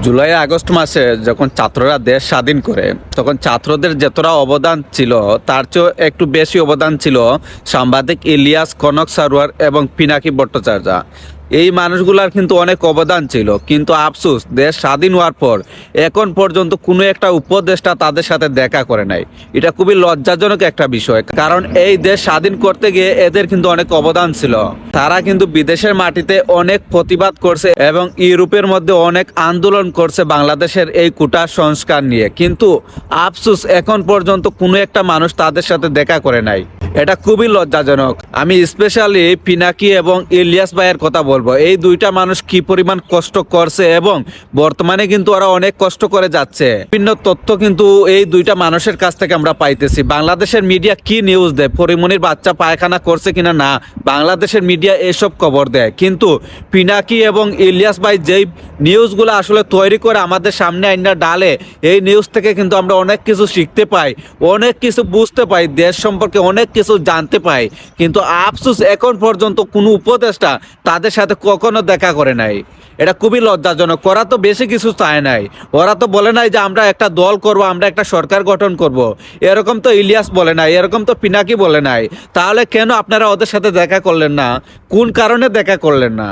July August মাসে যখন ছাত্ররা দেশ স্বাধীন করে তখন ছাত্রদের যতটা অবদান ছিল তার চেয়েও একটু বেশি অবদান ছিল সাংবাদিক ইলিয়াস কনক সারোয়ার এবং পিনাকি ভট্টাচার্য। এই মানুষগুলার কিন্তু অনেক অবদান ছিল, কিন্তু আফসোস দেশ স্বাধীন হওয়ার পর এখন পর্যন্ত কোনো একটা উপদেষ্টা তাদের সাথে দেখা করে নাই। এটা খুবই লজ্জাজনক একটা বিষয়, কারণ এই দেশ স্বাধীন করতে গিয়ে এদের কিন্তু অনেক অবদান ছিল। তারা কিন্তু বিদেশের মাটিতে অনেক প্রতিবাদ করছে এবং ইউরোপের মধ্যে অনেক আন্দোলন করছে বাংলাদেশের এই কোটা সংস্কার নিয়ে, কিন্তু আফসোস এখন পর্যন্ত কোনো একটা মানুষ তাদের সাথে দেখা করে নাই। এটা খুবই লজ্জাজনক। আমি স্পেশালি পিনাকি এবং ইলিয়াস ভাইয়ের কথা বলবো। এই দুইটা মানুষ কি পরিমাণ কষ্ট করছে এবং বর্তমানে কিন্তু ওরা অনেক কষ্ট করে যাচ্ছে। বিভিন্ন তথ্য কিন্তু এই দুইটা মানুষের কাছ থেকে আমরা পাইতেছি। বাংলাদেশের মিডিয়া কি নিউজ দেয়, পরিমণির বাচ্চা পায়খানা করছে কিনা না, বাংলাদেশের মিডিয়া এসব খবর দেয়, কিন্তু পিনাকি এবং ইলিয়াস ভাই যেই নিউজগুলো আসলে তৈরি করে আমাদের সামনে আইনা ডালে, এই নিউজ থেকে কিন্তু আমরা অনেক কিছু শিখতে পাই, অনেক কিছু বুঝতে পাই, দেশ সম্পর্কে অনেক কিছু জানতে পাই। কিন্তু আফসোস এখন পর্যন্ত কোনো উপদেষ্টা তাদের সাথে কখনো দেখা করে নাই। এটা খুবই লজ্জাজনক। ওরা তো বেশি কিছু চায় নাই, ওরা তো বলে নাই যে আমরা একটা দল করব, আমরা একটা সরকার গঠন করব। এরকম তো ইলিয়াস বলে নাই, এরকম তো পিনাকি বলে নাই। তাহলে কেন আপনারা ওদের সাথে দেখা করলেন না? কোন কারণে দেখা করলেন না?